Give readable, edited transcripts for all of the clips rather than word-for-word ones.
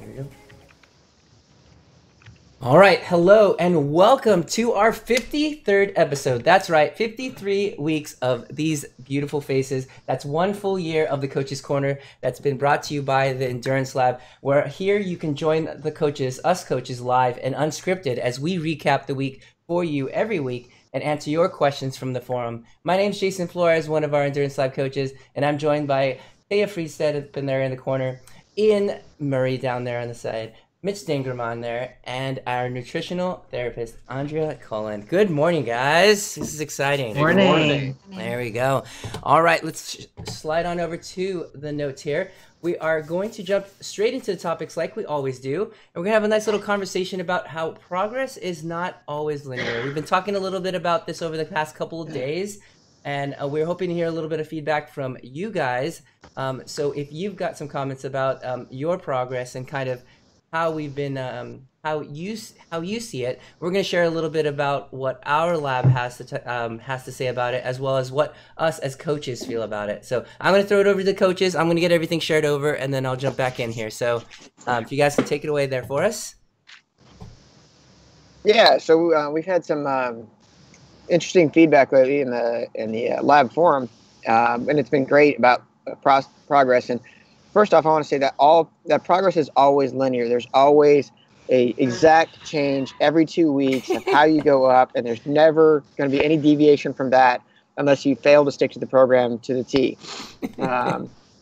There we go. All right, hello and welcome to our 53rd episode. That's right, 53 weeks of these beautiful faces. That's one full year of the Coaches Corner that's been brought to you by the Endurance Lab, where here you can join the coaches, us coaches, live and unscripted as we recap the week for you every week and answer your questions from the forum. My name's Jason Flores, one of our Endurance Lab coaches, and I'm joined by Efrain up in there in the corner, Ian Murray down there on the side, Mitch Dingerman there, and our nutritional therapist, Andrea Cullen. Good morning, guys. This is exciting. Morning. Good morning. There we go. All right, let's slide on over to the notes here. We are going to jump straight into the topics like we always do. And we're going to have a nice little conversation about how progress is not always linear. We've been talking a little bit about this over the past couple of days, and we're hoping to hear a little bit of feedback from you guys. So if you've got some comments about your progress and kind of how we've been, how you see it, we're going to share a little bit about what our lab has to say about it, as well as what us as coaches feel about it. So I'm going to throw it over to the coaches. I'm going to get everything shared over, and then I'll jump back in here. So if you guys can take it away there for us. Yeah. So we've had some interesting feedback lately in the lab forum, and it's been great about progress. And first off, I want to say that that progress is always linear. There's always a exact change every 2 weeks of how you go up, and there's never going to be any deviation from that unless you fail to stick to the program to the T.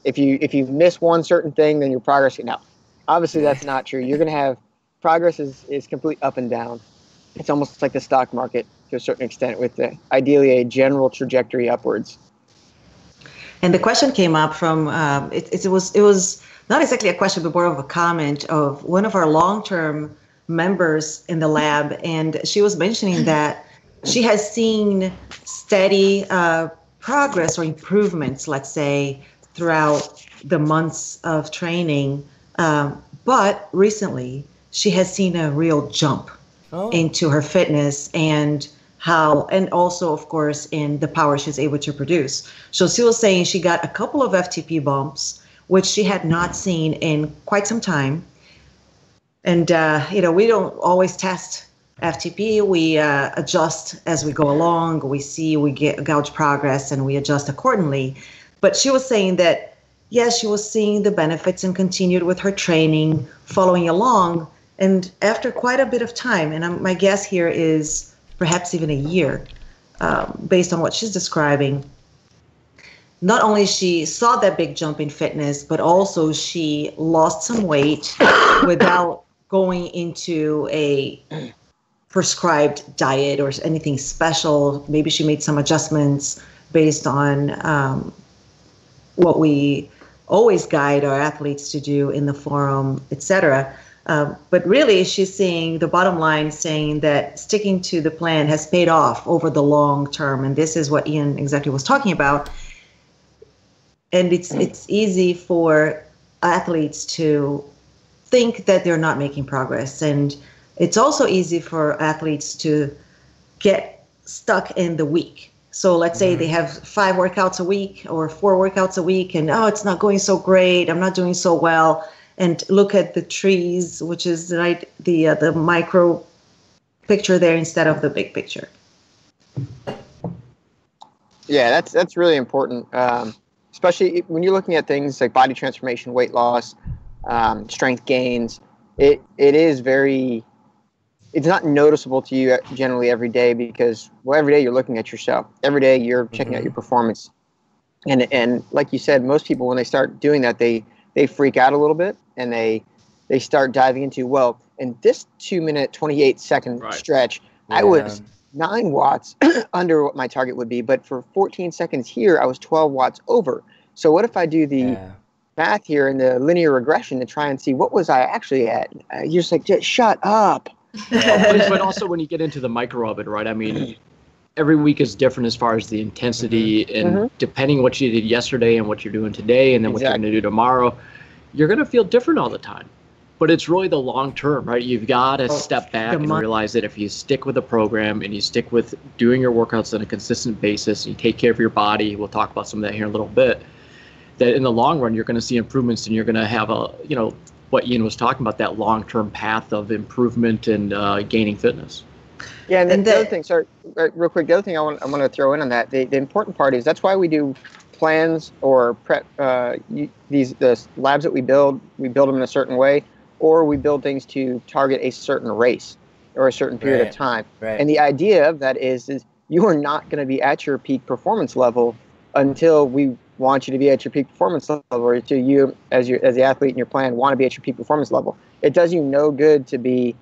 If you miss one certain thing, then your progress. Now, obviously that's not true. You're going to have progress is complete up and down. It's almost like the stock market to a certain extent, with ideally a general trajectory upwards. And the question came up from it was not exactly a question, but more of a comment of one of our long-term members in the lab, and she was mentioning that she has seen steady progress or improvements, let's say, throughout the months of training, but recently she has seen a real jump into her fitness and also, of course, in the power she's able to produce. So she was saying she got a couple of FTP bumps, which she had not seen in quite some time. And, we don't always test FTP. We adjust as we go along. We gauge progress, and we adjust accordingly. But she was saying that, yes, she was seeing the benefits and continued with her training, following along. And after quite a bit of time, and my guess here is perhaps even a year, based on what she's describing, not only she saw that big jump in fitness, but also she lost some weight without going into a prescribed diet or anything special. Maybe she made some adjustments based on what we always guide our athletes to do in the forum, etc. But really, she's seeing the bottom line, saying that sticking to the plan has paid off over the long term. And this is what Ian exactly was talking about. And it's easy for athletes to think that they're not making progress. And it's also easy for athletes to get stuck in the week. So let's say they have 5 workouts a week or 4 workouts a week, and, it's not going so great, I'm not doing so well. And look at the trees, which is the micro picture there instead of the big picture. Yeah, that's really important, especially when you're looking at things like body transformation, weight loss, strength gains. It's not noticeable to you generally every day because, every day you're looking at yourself. Every day you're checking out your performance. And like you said, most people, when they start doing that, they freak out a little bit, and they start diving into, in this 2-minute, 28-second stretch, I was 9 watts under what my target would be, but for 14 seconds here, I was 12 watts over. So what if I do the math here in the linear regression to try and see what was I actually at? You're just like, just shut up. But also when you get into the micro of it, right? I mean, every week is different as far as the intensity, and depending what you did yesterday and what you're doing today, and then what you're going to do tomorrow, you're going to feel different all the time. But it's really the long term, right? You've got to step back and realize that if you stick with the program and you stick with doing your workouts on a consistent basis, and you take care of your body, we'll talk about some of that here in a little bit, that in the long run, you're going to see improvements, and you're going to have what Ian was talking about, that long-term path of improvement and gaining fitness. Yeah, and the other thing, sorry, real quick, the other thing I want to throw in on that, the important part is that's why we do plans or prep. The labs that we build them in a certain way, or we build things to target a certain race or a certain period of time. Right. And the idea of that is you are not going to be at your peak performance level until we want you to be at your peak performance level, or until you, as the athlete in your plan, want to be at your peak performance level. It does you no good to be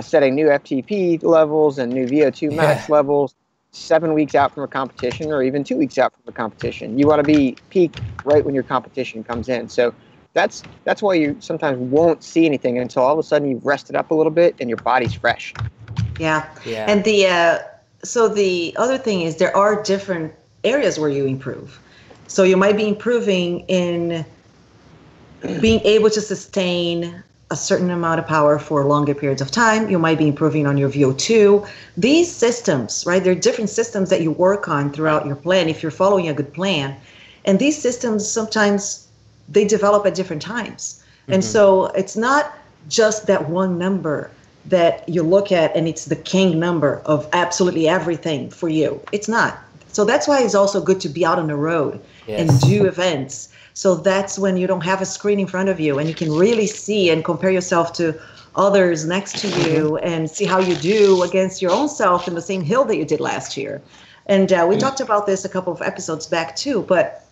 setting new FTP levels and new VO2 max levels 7 weeks out from a competition, or even 2 weeks out from a competition. You want to be peak right when your competition comes in. So that's why you sometimes won't see anything until all of a sudden you've rested up a little bit and your body's fresh. Yeah. And so the other thing is there are different areas where you improve. So you might be improving in being able to sustain a certain amount of power for longer periods of time. You might be improving on your VO2. These systems, right? There are different systems that you work on throughout your plan if you're following a good plan. And these systems, sometimes they develop at different times. And so it's not just that one number that you look at and it's the king number of absolutely everything for you. It's not. So that's why it's also good to be out on the road and do events. So that's when you don't have a screen in front of you and you can really see and compare yourself to others next to you and see how you do against your own self in the same hill that you did last year. And we talked about this a couple of episodes back too, but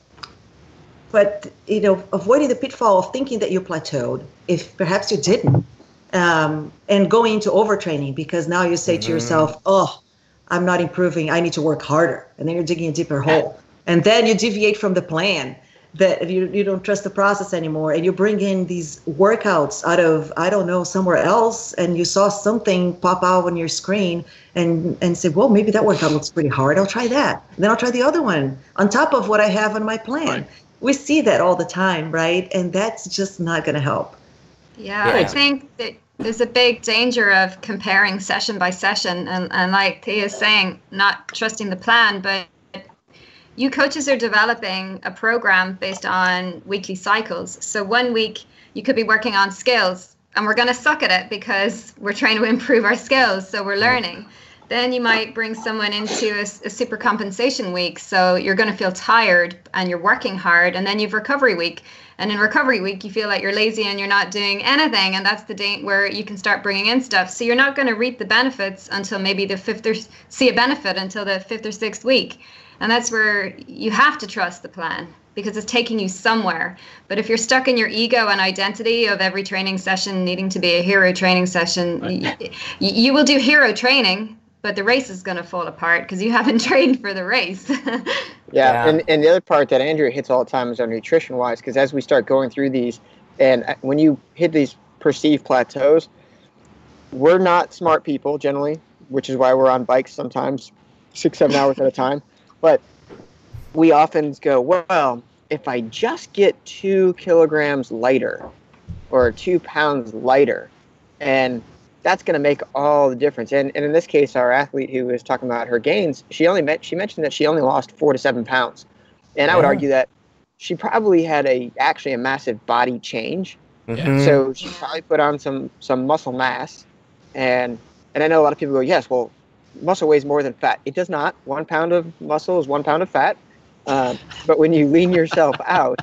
avoiding the pitfall of thinking that you plateaued if perhaps you didn't, and going into overtraining because now you say to yourself, oh, I'm not improving, I need to work harder. And then you're digging a deeper hole. And then you deviate from the plan, that you don't trust the process anymore. And you bring in these workouts out of, I don't know, somewhere else. And you saw something pop out on your screen and say, well, maybe that workout looks pretty hard. I'll try that. And then I'll try the other one on top of what I have on my plan. Right. We see that all the time, right? And that's just not going to help. Yeah, I think that there's a big danger of comparing session by session. And like Thea is saying, not trusting the plan, but you coaches are developing a program based on weekly cycles. So 1 week you could be working on skills and we're going to suck at it because we're trying to improve our skills. So we're learning. Then you might bring someone into a super compensation week. So you're going to feel tired and you're working hard. And then you've recovery week. And in recovery week, you feel like you're lazy and you're not doing anything. And that's the date where you can start bringing in stuff. So you're not going to reap the benefits until maybe the fifth, or see a benefit until the 5th or 6th week. And that's where you have to trust the plan because it's taking you somewhere. But if you're stuck in your ego and identity of every training session needing to be a hero training session, you will do hero training, but the race is going to fall apart because you haven't trained for the race. And the other part that Andrea hits all the time is our nutrition-wise, because as we start going through these, and when you hit these perceived plateaus, we're not smart people generally, which is why we're on bikes sometimes 6-7 hours at a time. But we often go, well, if I just get 2 kilograms lighter or 2 pounds lighter, and that's going to make all the difference. And in this case, our athlete who was talking about her gains, she mentioned that she only lost 4 to 7 pounds. And I would argue that she probably had actually a massive body change. So she probably put on some muscle mass. And I know a lot of people go, yes, well, muscle weighs more than fat. It does not. 1 pound of muscle is 1 pound of fat. But when you lean yourself out,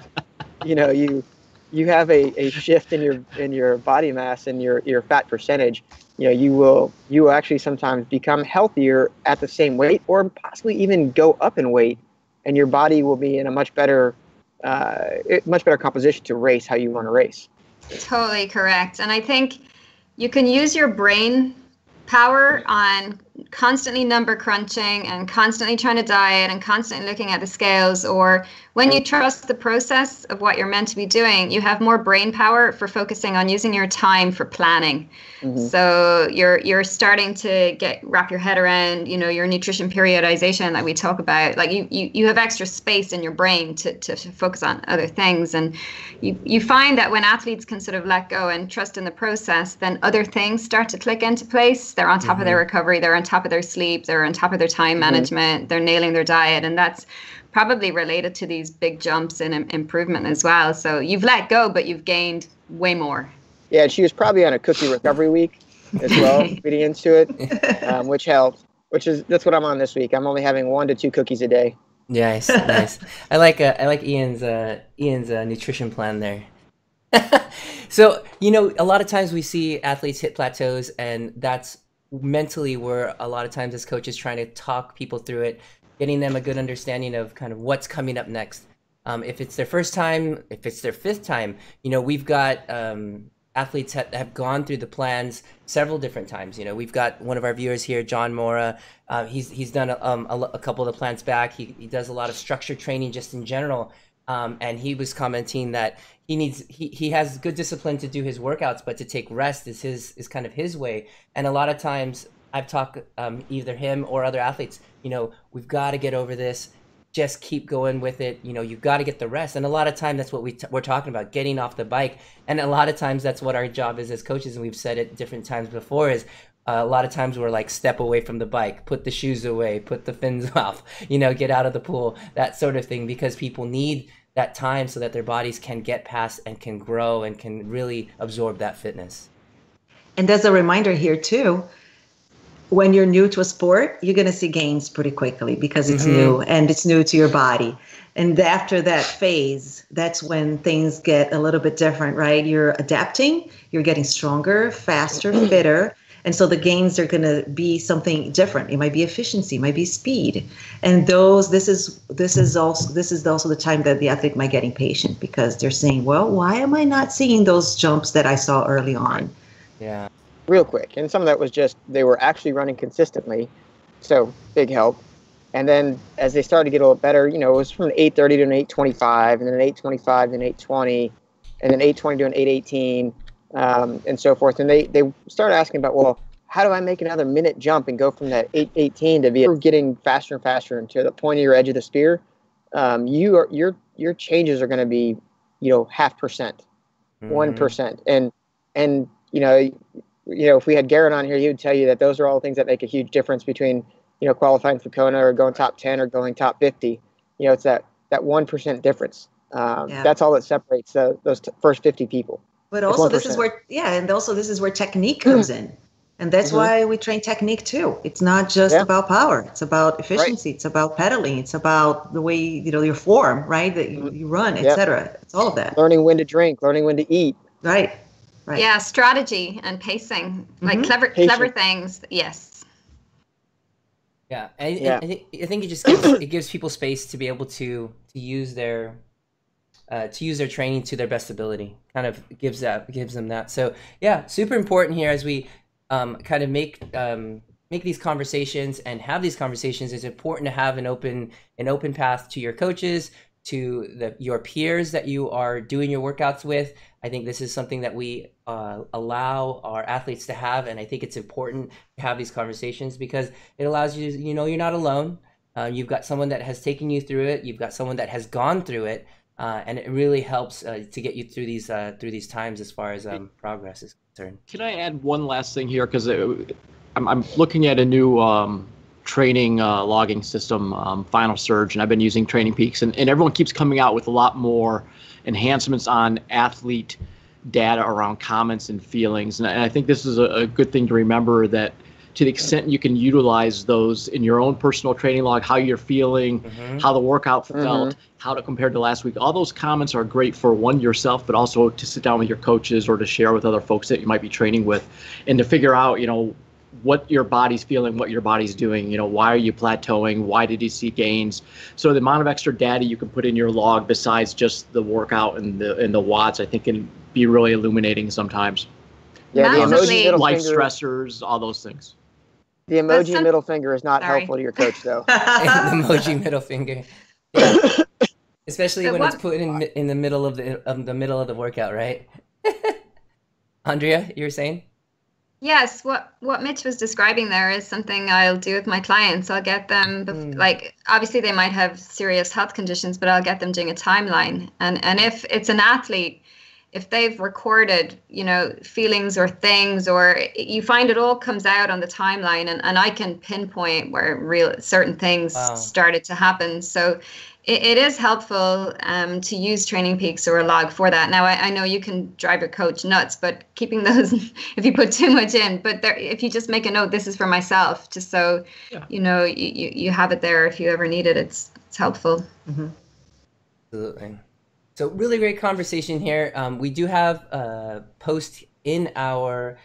you have a shift in your body mass and your fat percentage. You will actually sometimes become healthier at the same weight, or possibly even go up in weight, and your body will be in a much better composition to race how you want to race. Totally correct. And I think you can use your brain power on constantly number crunching and constantly trying to diet and constantly looking at the scales, or when you trust the process of what you're meant to be doing, you have more brain power for focusing on using your time for planning. So you're starting to wrap your head around, your nutrition periodization that we talk about. Like you have extra space in your brain to focus on other things. And you find that when athletes can sort of let go and trust in the process, then other things start to click into place. They're on top of their recovery, they're on top of their sleep, they're on top of their time management, they're nailing their diet. And that's probably related to these big jumps in improvement as well. So you've let go, but you've gained way more. Yeah, she was probably on a cookie recovery week as well, feeding into it, which helped. That's what I'm on this week. I'm only having 1 to 2 cookies a day. Nice, nice. I like Ian's nutrition plan there. So, a lot of times we see athletes hit plateaus, and that's mentally where a lot of times as coaches trying to talk people through it, getting them a good understanding of kind of what's coming up next. If it's their first time, if it's their 5th time, we've got athletes have gone through the plans several different times. We've got one of our viewers here, John Mora. He's done a couple of the plans back. He does a lot of structured training just in general. And he was commenting that he has good discipline to do his workouts, but to take rest is kind of his way. And a lot of times I've talked either him or other athletes, we've got to get over this. Just keep going with it. You've got to get the rest. And a lot of time that's what we're talking about, getting off the bike. And a lot of times that's what our job is as coaches. And we've said it different times before is a lot of times we're like, step away from the bike, put the shoes away, put the fins off, get out of the pool, that sort of thing, because people need that time so that their bodies can get past and can grow and can really absorb that fitness. And as a reminder here too, when you're new to a sport, you're going to see gains pretty quickly because it's new and it's new to your body. And after that phase, that's when things get a little bit different, right? You're adapting, you're getting stronger, faster, fitter. And so the gains are going to be something different. It might be efficiency, it might be speed. And this is also the time that the athlete might get impatient because they're saying, well, why am I not seeing those jumps that I saw early on? Yeah. Real quick. And some of that was just they were actually running consistently. So big help. And then as they started to get a little better, it was from an 8:30 to an 8:25, and then an 8:25 to an 8:20, and then 8:20 to an 8:18, and so forth. And they started asking about, well, how do I make another minute jump and go from that 8:18 to be getting faster and faster and to the pointier edge of the spear? Your changes are going to be, 0.5%, 1%, and if we had Garrett on here, he would tell you that those are all things that make a huge difference between, qualifying for Kona or going top 10 or going top 50. It's that 1% difference. That's all that separates those first 50 people. But also this is where technique comes in. And that's why we train technique too. It's not just about power. It's about efficiency. Right. It's about pedaling. It's about the way, your form, right? That you run, etc. It's all of that. Learning when to drink, learning when to eat. Right. Right. Yeah, strategy and pacing, like clever things. Yes. Yeah, I think it just gives people space to be able to use their training to their best ability. Kind of gives them that. So yeah, super important here as we kind of make these conversations and have these conversations. It's important to have an open path to your coaches, to your peers that you are doing your workouts with. I think this is something that we allow our athletes to have, and I think it's important to have these conversations because it allows you to, you're not alone. You've got someone that has taken you through it. You've got someone that has gone through it, and it really helps to get you through these times as far as progress is concerned. Can I add one last thing here? Because I'm looking at a new training logging system, Final Surge, and I've been using Training Peaks, and everyone keeps coming out with a lot more enhancements on athlete data around comments and feelings. And I think this is a good thing to remember, that to the extent you can utilize those in your own personal training log, how you're feeling, how the workout felt, how to compare to last week, all those comments are great for yourself, but also to sit down with your coaches or to share with other folks that you might be training with, and to figure out, what your body's feeling, what your body's doing, why are you plateauing, why did you see gains? So the amount of extra data you can put in your log besides just the workout and the watts, I think can be really illuminating sometimes. Yeah, the emoji middle life finger, stressors, all those things. The emoji middle finger is not helpful to your coach, though. The emoji middle finger, yeah. Especially when it's put in the middle of the workout, right? Andrea, you were saying? Yes, what Mitch was describing there is something I'll do with my clients. I'll get them, like, obviously they might have serious health conditions, but I'll get them doing a timeline. And if it's an athlete, if they've recorded, feelings or things, or you find it all comes out on the timeline, and I can pinpoint where certain things started to happen. So it is helpful to use Training Peaks or a log for that. Now, I know you can drive your coach nuts, but keeping those, if you put too much in, but there, if you just make a note, this is for myself, just so, you know, you have it there if you ever need it, it's helpful. Mm-hmm. Absolutely. So really great conversation here. We do have a post in our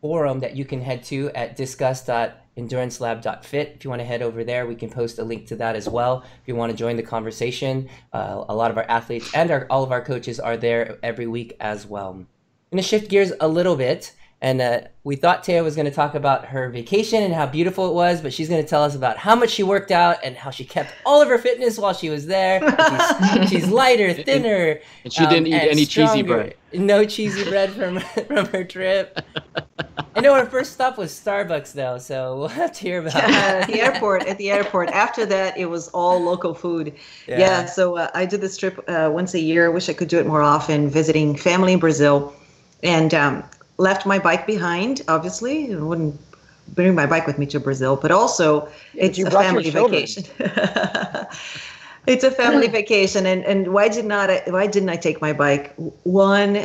forum that you can head to at discuss.endurancelab.fit. If you want to head over there, we can post a link to that as well. If you want to join the conversation, a lot of our athletes and all of our coaches are there every week as well. I'm going to shift gears a little bit. And we thought Taya was going to talk about her vacation and how beautiful it was, but she's going to tell us about how much she worked out and how she kept all of her fitness while she was there. She's lighter, thinner, and she didn't eat any cheesy bread. No cheesy bread from her trip. I know her first stop was Starbucks, though, so we'll have to hear about that. At the airport. After that, it was all local food. Yeah, so I did this trip once a year. I wish I could do it more often, visiting family in Brazil. And left my bike behind, obviously. I wouldn't bring my bike with me to Brazil, but also it's a family vacation. It's a family vacation. And why didn't I take my bike? One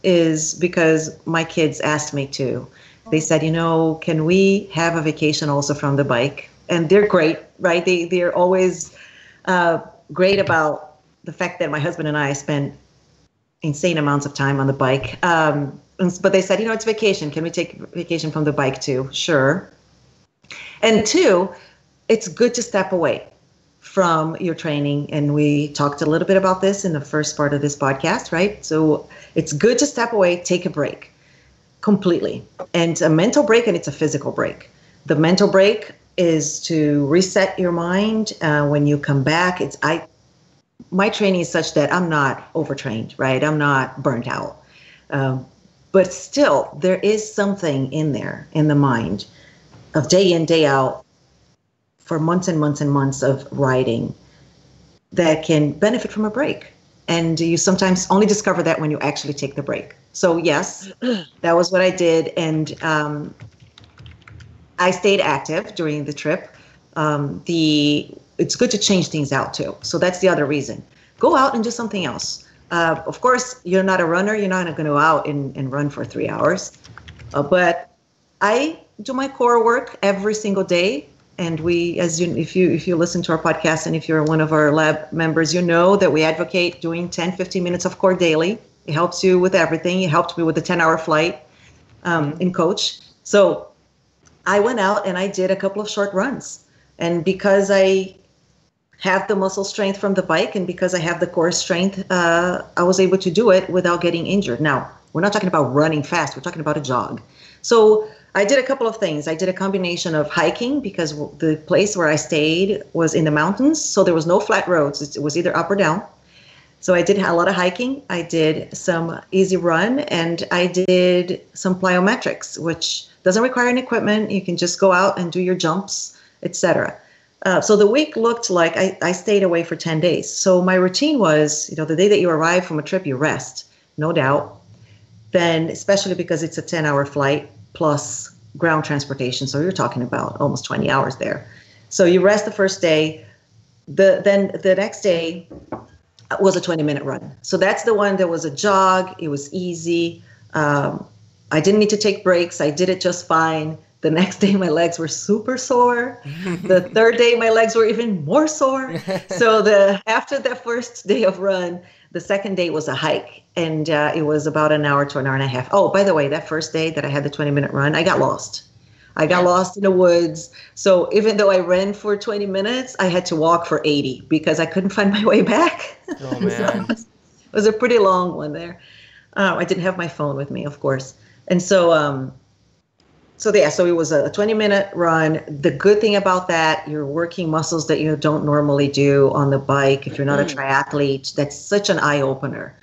is because my kids asked me to. They said, you know, can we have a vacation also from the bike? And they're great, right? They're always great about the fact that my husband and I spend insane amounts of time on the bike. But they said, you know, it's vacation. Can we take vacation from the bike too? Sure. And two, it's good to step away from your training. And we talked a little bit about this in the first part of this podcast, right? So it's good to step away, take a break completely. And it's a mental break and it's a physical break. The mental break is to reset your mind. When you come back, my training is such that I'm not overtrained, right? I'm not burnt out. But still, there is something in there, in the mind, of day in, day out, for months and months and months of riding, that can benefit from a break. And you sometimes only discover that when you actually take the break. So yes, that was what I did. And I stayed active during the trip. It's good to change things out too. So that's the other reason. Go out and do something else. Of course, you're not a runner. You're not going to go out and run for 3 hours. But I do my core work every single day. And if you listen to our podcast and if you're one of our lab members, you know that we advocate doing 10, 15 minutes of core daily. It helps you with everything. It helped me with the 10-hour flight in coach. So I went out and I did a couple of short runs. And because I have the muscle strength from the bike and because I have the core strength, I was able to do it without getting injured. Now, we're not talking about running fast. We're talking about a jog. So I did a couple of things. I did a combination of hiking because the place where I stayed was in the mountains. So there was no flat roads. It was either up or down. So I did a lot of hiking. I did some easy run and I did some plyometrics, which doesn't require any equipment. You can just go out and do your jumps, etc. So the week looked like I stayed away for 10 days. So my routine was, you know, the day that you arrive from a trip, you rest, no doubt. Then, especially because it's a 10-hour flight plus ground transportation. So you're talking about almost 20 hours there. So you rest the first day. Then the next day was a 20-minute run. So that's the one that was a jog. It was easy. I didn't need to take breaks. I did it just fine. The next day, my legs were super sore. The third day, my legs were even more sore. So after that first day of run, the second day was a hike. And it was about an hour to an hour and a half. Oh, by the way, that first day that I had the 20-minute run, I got lost. I got lost in the woods. So even though I ran for 20 minutes, I had to walk for 80 because I couldn't find my way back. Oh, man. So it was a pretty long one there. I didn't have my phone with me, of course. And so it was a 20-minute run. The good thing about that, you're working muscles that you don't normally do on the bike. If you're not a triathlete, that's such an eye-opener.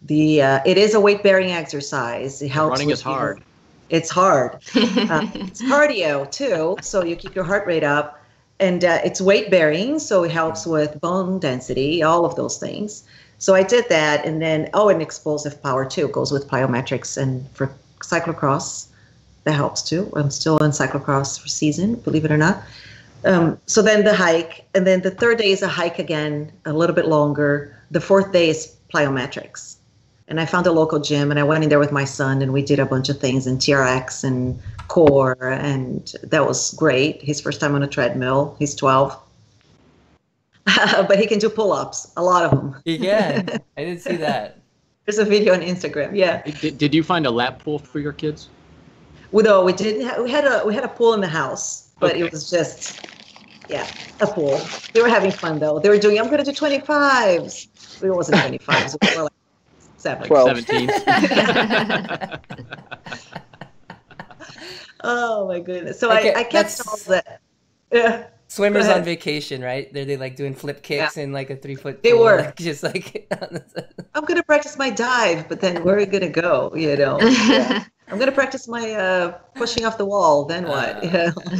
It is a weight-bearing exercise. It helps. Running is hard. It's hard. It's cardio too, so you keep your heart rate up, and it's weight-bearing, so it helps with bone density, all of those things. So I did that, and then and explosive power too. It goes with plyometrics, and for cyclocross, that helps too. I'm still in cyclocross for season, believe it or not. So then the hike, and then the third day is a hike again, a little bit longer. The fourth day is plyometrics. And I found a local gym, and I went in there with my son, and we did a bunch of things in TRX and core, and that was great. His first time on a treadmill. He's 12. But he can do pull-ups, a lot of them. Yeah, I didn't see that. There's a video on Instagram. Yeah. Did you find a lap pool for your kids? No, we didn't. We had a pool in the house, but Okay. It was just, a pool. They were having fun though. They were doing. I'm going to do 25s. It wasn't 25s. It was more like 7. 12. 17. Oh my goodness! So Okay, I kept that's- all that. Yeah. Swimmers Go on ahead. vacation, right? They're like doing flip kicks in like a 3-foot They pool, were. like, just like. I'm going to practice my dive, but then where are you going to go? I'm going to practice my pushing off the wall. Then what?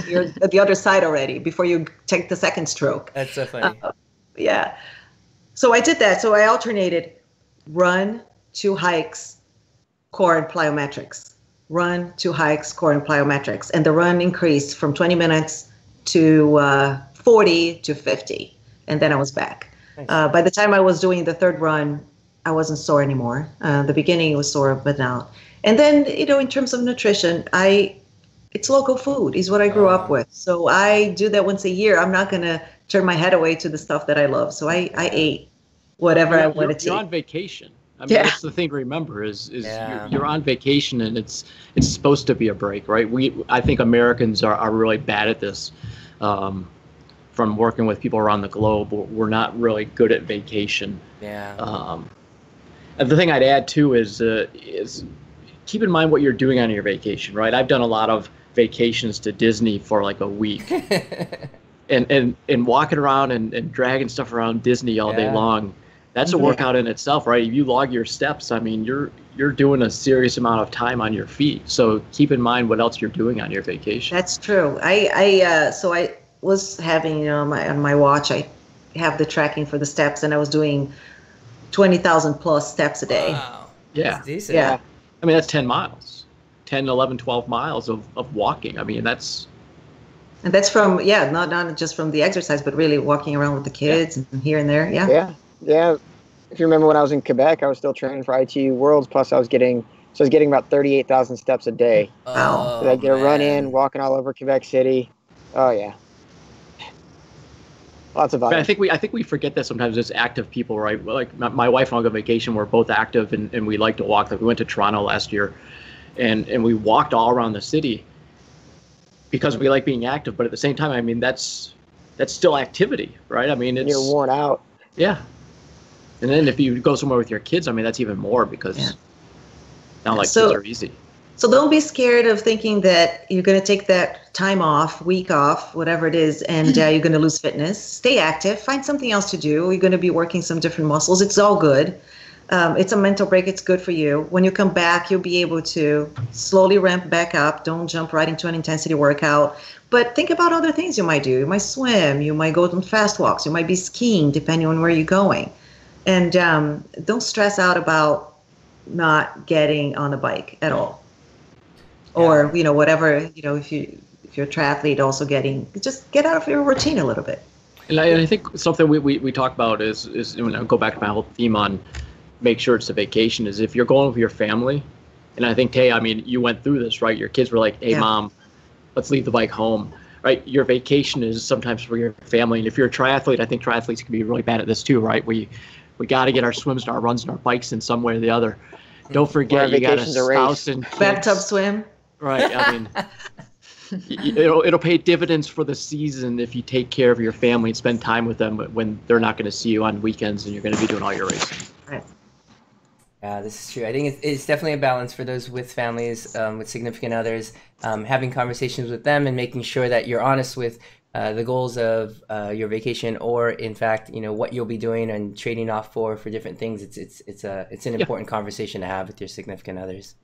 You're at the other side already before you take the second stroke. That's so funny. Yeah. So I did that. So I alternated run, 2 hikes, core and plyometrics. Run, 2 hikes, core and plyometrics. And the run increased from 20 minutes to 40 to 50. And then I was back. Nice. By the time I was doing the third run, I wasn't sore anymore. The beginning was sore, but now. And then, in terms of nutrition, it's local food is what I grew up with. So I do that once a year. I'm not going to turn my head away to the stuff that I love. So I ate whatever I wanted to You're eat. on vacation. I mean, that's the thing to remember is you're on vacation, and it's supposed to be a break, right? I think Americans are really bad at this. From working with people around the globe, we're not really good at vacation. Yeah. And the thing I'd add too is keep in mind what you're doing on your vacation, right? I've done a lot of vacations to Disney for like a week, and walking around and dragging stuff around Disney all day long. That's a workout in itself, right? If you log your steps, I mean, you're doing a serious amount of time on your feet. So keep in mind what else you're doing on your vacation. That's true. So I was having, on my watch, I have the tracking for the steps, and I was doing 20,000 plus steps a day. Wow. Yeah. That's decent. Yeah. I mean, that's 10 miles, 10, 11, 12 miles of walking. I mean, that's. And that's from, not just from the exercise, but really walking around with the kids and here and there. Yeah. Yeah. If you remember when I was in Quebec, I was still training for ITU Worlds. Plus, I was getting about 38,000 steps a day. Wow. So I'd get a run in, walking all over Quebec City. Oh yeah. Lots of But volume. I think we forget that sometimes as active people, right? Like my wife and I go on vacation, we're both active and we like to walk. Like we went to Toronto last year, and we walked all around the city because we like being active. But at the same time, I mean, that's still activity, right? I mean, You're worn out. Yeah. And then if you go somewhere with your kids, I mean, that's even more because now kids are easy. So don't be scared of thinking that you're going to take that time off, week off, whatever it is, and you're going to lose fitness. Stay active. Find something else to do. You're going to be working some different muscles. It's all good. It's a mental break. It's good for you. When you come back, you'll be able to slowly ramp back up. Don't jump right into an intensity workout. But think about other things you might do. You might swim. You might go on fast walks. You might be skiing, depending on where you're going. And don't stress out about not getting on a bike at all. Or, whatever, if you're a triathlete, also just get out of your routine a little bit. And I think something we talk about is go back to my whole theme on make sure it's a vacation, is if you're going with your family. And I think, Tay, I mean, you went through this, right? Your kids were like, hey, Mom, let's leave the bike home, right? Your vacation is sometimes for your family. And if you're a triathlete, I think triathletes can be really bad at this too, right? We got to get our swims and our runs and our bikes in some way or the other. Don't forget you got a spouse and kids. Bathtub swim. Right. I mean, it'll pay dividends for the season if you take care of your family and spend time with them when they're not going to see you on weekends and you're going to be doing all your racing. Right. Yeah, this is true. I think it's definitely a balance for those with families, with significant others, having conversations with them and making sure that you're honest with the goals of your vacation, or in fact, what you'll be doing and trading off for different things. It's an important conversation to have with your significant others.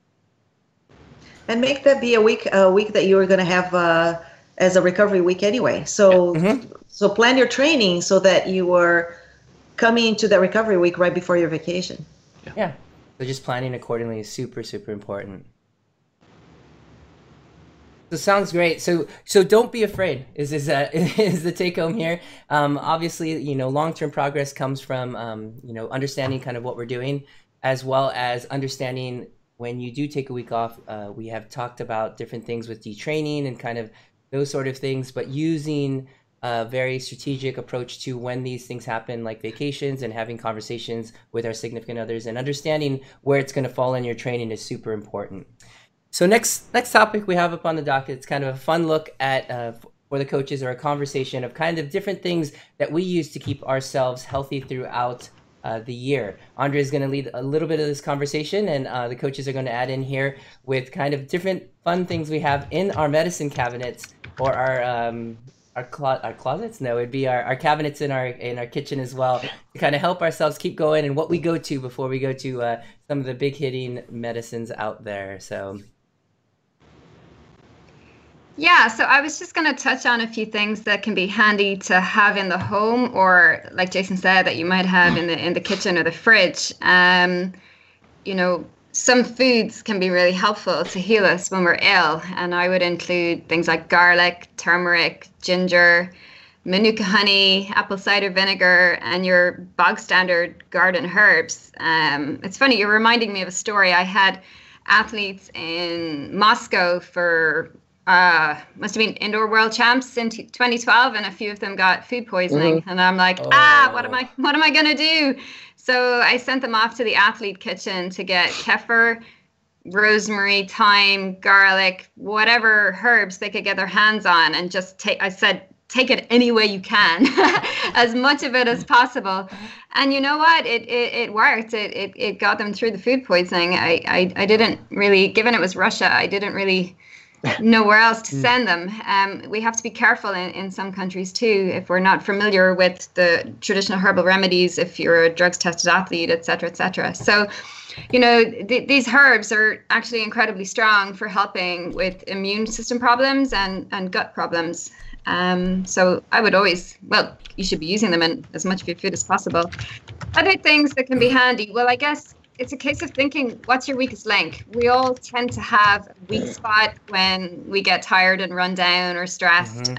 And make that be a week that you are going to have as a recovery week anyway. So so plan your training so that you are coming into that recovery week right before your vacation. Yeah. So just planning accordingly is super, super important. So sounds great. So don't be afraid. Is the take home here? Obviously, long-term progress comes from understanding kind of what we're doing, as well as understanding when you do take a week off. We have talked about different things with detraining and kind of those sort of things, but using a very strategic approach to when these things happen, like vacations, and having conversations with our significant others, and understanding where it's going to fall in your training is super important. So next topic we have up on the docket, it's kind of a fun look at for the coaches, or a conversation of kind of different things that we use to keep ourselves healthy throughout the year. Andre is going to lead a little bit of this conversation, and the coaches are going to add in here with kind of different fun things we have in our medicine cabinets, or our closets. No, it'd be our cabinets in our kitchen as well, to kind of help ourselves keep going, and what we go to before we go to some of the big hitting medicines out there. So. Yeah, so I was just going to touch on a few things that can be handy to have in the home, or like Jason said, that you might have in the kitchen or the fridge. Some foods can be really helpful to heal us when we're ill, and I would include things like garlic, turmeric, ginger, manuka honey, apple cider vinegar, and your bog standard garden herbs. It's funny, you're reminding me of a story. I had athletes in Moscow for must have been indoor world champs in 2012, and a few of them got food poisoning. And I'm like, what am I gonna do? So I sent them off to the athlete kitchen to get kefir, rosemary, thyme, garlic, whatever herbs they could get their hands on, and just take it any way you can, as much of it as possible. And you know what? It worked. It got them through the food poisoning. I didn't really, given it was Russia, I didn't really know where else to send them. We have to be careful in some countries too, if we're not familiar with the traditional herbal remedies, if you're a drugs tested athlete, et cetera, et cetera. So, these herbs are actually incredibly strong for helping with immune system problems and gut problems. So I would always, you should be using them in as much of your food as possible. Other things that can be handy, well, I guess it's a case of thinking, what's your weakest link? We all tend to have a weak spot when we get tired and run down or stressed.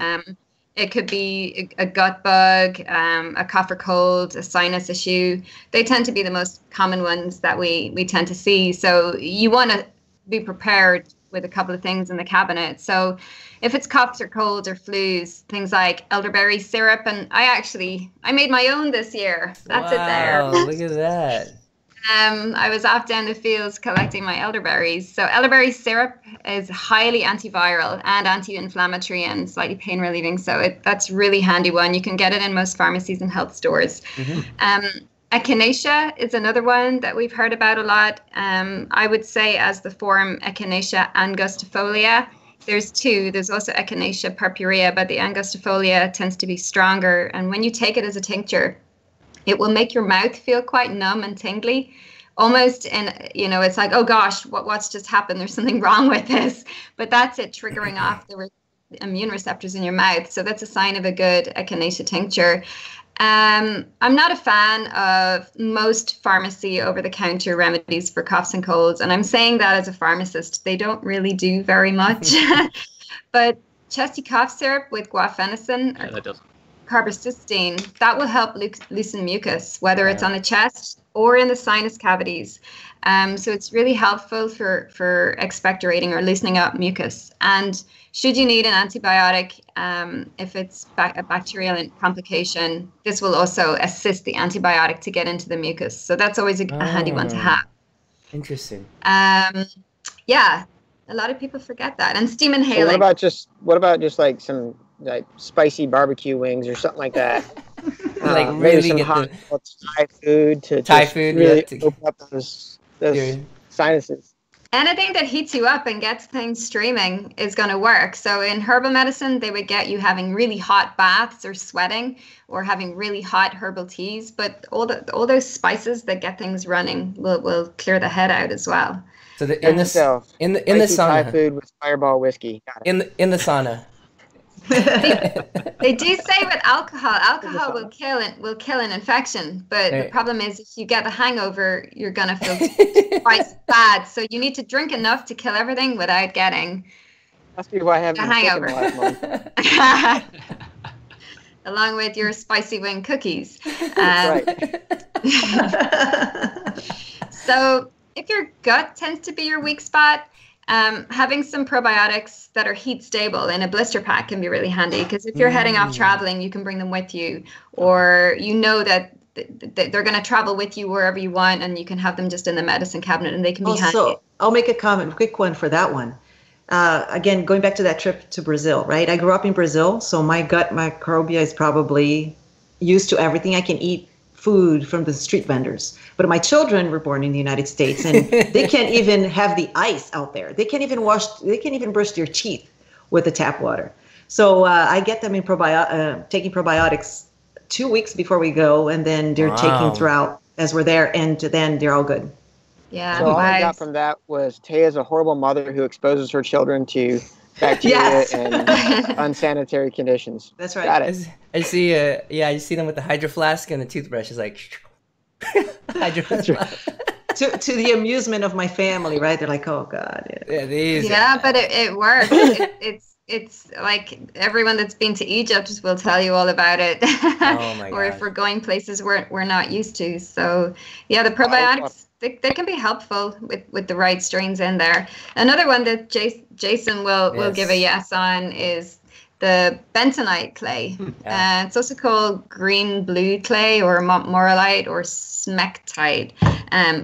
It could be a gut bug, a cough or cold, a sinus issue. They tend to be the most common ones that we tend to see. So you want to be prepared with a couple of things in the cabinet. So if it's coughs or colds or flus, things like elderberry syrup, and I made my own this year. That's it there. Look at that. I was off down the fields collecting my elderberries. So elderberry syrup is highly antiviral and anti-inflammatory and slightly pain relieving. So that's really handy one. You can get it in most pharmacies and health stores. Echinacea is another one that we've heard about a lot. I would say as the form Echinacea angustifolia. There's two. There's also Echinacea purpurea, but the angustifolia tends to be stronger. And when you take it as a tincture, it will make your mouth feel quite numb and tingly, almost. And, it's like, oh gosh, what's just happened? There's something wrong with this. But that's it triggering off the immune receptors in your mouth. So that's a sign of a good Echinacea tincture. I'm not a fan of most pharmacy over-the-counter remedies for coughs and colds. And I'm saying that as a pharmacist. They don't really do very much. But chesty cough syrup with guafenicin carbacystine, that will help loosen mucus, whether it's on the chest or in the sinus cavities. So it's really helpful for expectorating or loosening up mucus. And should you need an antibiotic, if it's a bacterial complication, this will also assist the antibiotic to get into the mucus. So that's always a handy one to have. Interesting. Yeah, a lot of people forget that. And steam inhaling. So what about just like some spicy barbecue wings or something like that? Like maybe really some get hot the Thai food to really open up those sinuses. Anything that heats you up and gets things streaming is going to work. So in herbal medicine, they would get you having really hot baths or sweating, or having really hot herbal teas. But all those spices that get things running will clear the head out as well. So in the sauna, Thai food with Fireball whiskey. In the sauna. They do say with alcohol will kill an infection, but the problem is if you get the hangover, you're gonna feel quite bad. So you need to drink enough to kill everything without getting Must be why I haven't A been sick in the last month. Along with your spicy wing cookies. Right. So if your gut tends to be your weak spot, having some probiotics that are heat stable in a blister pack can be really handy, because if you're heading off traveling, you can bring them with you, or you know that they're going to travel with you wherever you want, and you can have them just in the medicine cabinet, and they can be handy. So I'll make a comment, quick one for that one. Again, going back to that trip to Brazil, right? I grew up in Brazil, so my gut microbiota is probably used to everything. I can eat food from the street vendors. But my children were born in the United States, and they can't even have the ice out there. They can't even brush their teeth with the tap water. So I get them in taking probiotics 2 weeks before we go, and then they're taking throughout as we're there, and then they're all good. Yeah. So all I got from that was Taya's a horrible mother who exposes her children to bacteria and unsanitary conditions. That's right. Got it. I see. You see them with the hydro flask and the toothbrush is like hydro flask. To the amusement of my family, right? They're like, "Oh God." Yeah, but it works. It's like everyone that's been to Egypt will tell you all about it. Oh my Or if we're going places we're not used to. So yeah, the probiotics. They can be helpful with the right strains in there. Another one that Jason will give a yes on is the bentonite clay. It's also called green blue clay or morolite or smectite,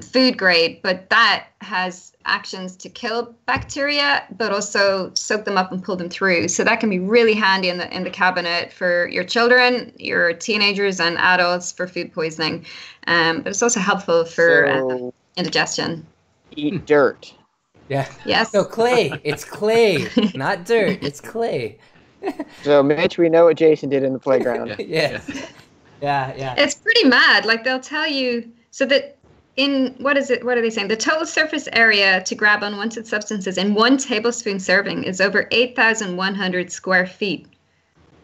food grade, but that has actions to kill bacteria, but also soak them up and pull them through. So that can be really handy in the cabinet for your children, your teenagers, and adults for food poisoning. But it's also helpful for indigestion. Eat dirt. Yeah. Yes. No, clay. It's clay, not dirt. It's clay. So, Mitch, we know what Jason did in the playground. Yeah. It's pretty mad. Like, they'll tell you, so that what are they saying? The total surface area to grab unwanted substances in 1 tablespoon serving is over 8,100 square feet.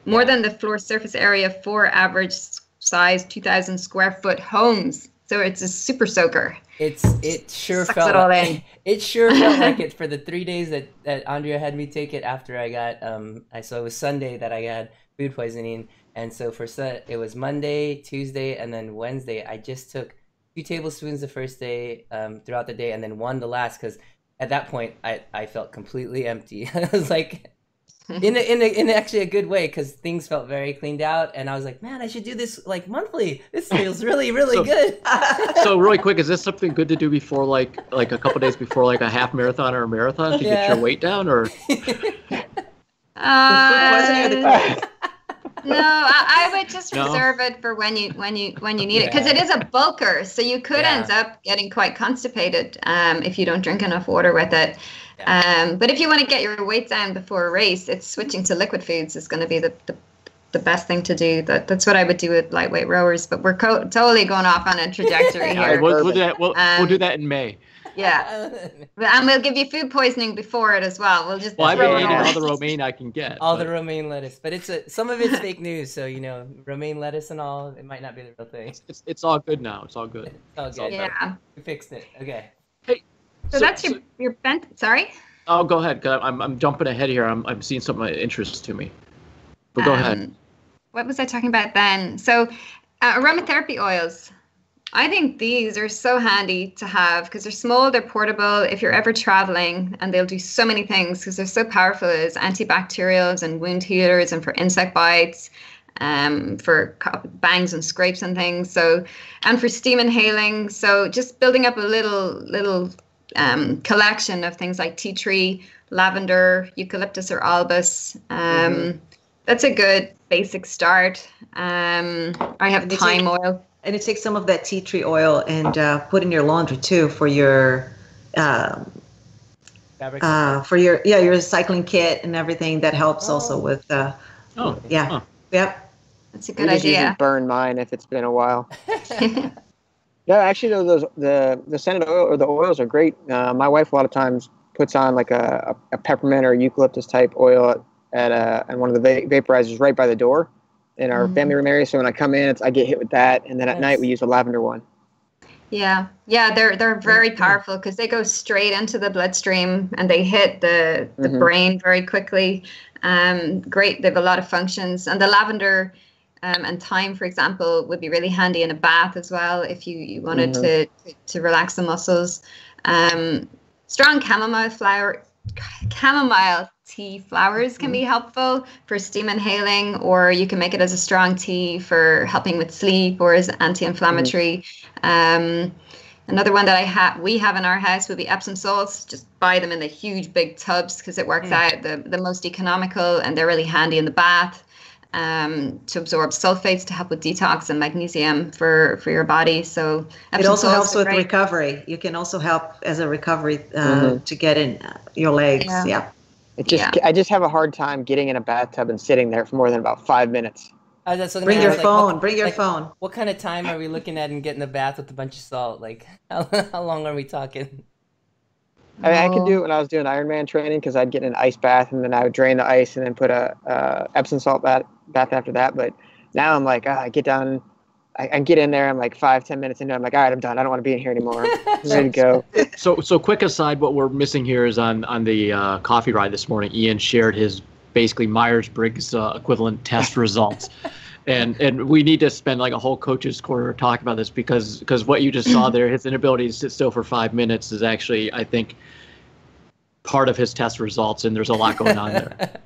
More than the floor surface area for average size 2,000 square foot homes. So it's a super soaker. It sure Sucks felt it all like, in. It sure felt like it for the 3 days that Andrea had me take it after I got so it was Sunday that I got food poisoning, and so it was Monday, Tuesday, and then Wednesday. I just took 2 tablespoons the first day throughout the day, and then 1 the last, because at that point I felt completely empty. I was like, in actually a good way, because things felt very cleaned out, and I was like, man, I should do this like monthly. This feels really good. So really quick, is this something good to do before like a couple days before like a half marathon or a marathon to get your weight down, or? No, I would just reserve it for when you need it, because it is a bulker, so you could end up getting quite constipated if you don't drink enough water with it. But if you want to get your weight down before a race, it's switching to liquid foods is going to be the best thing to do. That's what I would do with lightweight rowers. But we're totally going off on a trajectory here. We'll do that in May. Yeah, and we'll give you food poisoning before it as well. I've been eating all the romaine I can get. The romaine lettuce, but some of it's fake news. So romaine lettuce and all, it might not be the real thing. It's all good now. It's all good. It's all good. Yeah, we fixed it. Okay. Hey, so that's your bent. Sorry. Oh, go ahead. Cause I'm jumping ahead here. I'm seeing something of interest to me. But go ahead. What was I talking about then? So, aromatherapy oils. I think these are so handy to have because they're small, they're portable if you're ever traveling, and they'll do so many things because they're so powerful as antibacterials and wound healers and for insect bites, for bangs and scrapes and things. So, and for steam inhaling. So just building up a little collection of things like tea tree, lavender, eucalyptus or albus. That's a good basic start. I have thyme oil. And you take some of that tea tree oil and put in your laundry too for your your recycling kit and everything. That helps also with That's a good idea. Usually burn mine if it's been a while. No, actually, though, the scented oil or the oils are great. My wife a lot of times puts on like a peppermint or eucalyptus type oil at one of the vaporizers right by the door in our family room area. So when I come in, I get hit with that, and then at night we use a lavender one. Yeah, they're very powerful because they go straight into the bloodstream and they hit the brain very quickly. Great, they have a lot of functions, and the lavender and thyme, for example, would be really handy in a bath as well if you wanted to relax the muscles. Strong chamomile tea flowers can be helpful for steam inhaling, or you can make it as a strong tea for helping with sleep or as anti-inflammatory. Another one that we have in our house would be Epsom salts. Just buy them in the huge big tubs because it works out the most economical, and they're really handy in the bath to absorb sulfates to help with detox and magnesium for your body. So it also helps with recovery. You can also help as a recovery to get in your legs. Yeah. I just have a hard time getting in a bathtub and sitting there for more than about 5 minutes. Bring your phone. Bring your phone. What kind of time are we looking at and get in the bath with a bunch of salt? Like, how long are we talking? I mean, I could do it when I was doing Ironman training because I'd get in an ice bath and then I would drain the ice and then put a Epsom salt bath after that. But now I'm like, I get down, I get in there. I'm like 5-10 minutes into it. I'm like, all right, I'm done. I don't want to be in here anymore. I'm ready to go. So quick aside, what we're missing here is on the coffee ride this morning, Ian shared his basically Myers-Briggs equivalent test results. And we need to spend like a whole coach's corner talking about this because what you just saw there, his inability to sit still for 5 minutes is actually, I think, part of his test results, and there's a lot going on there.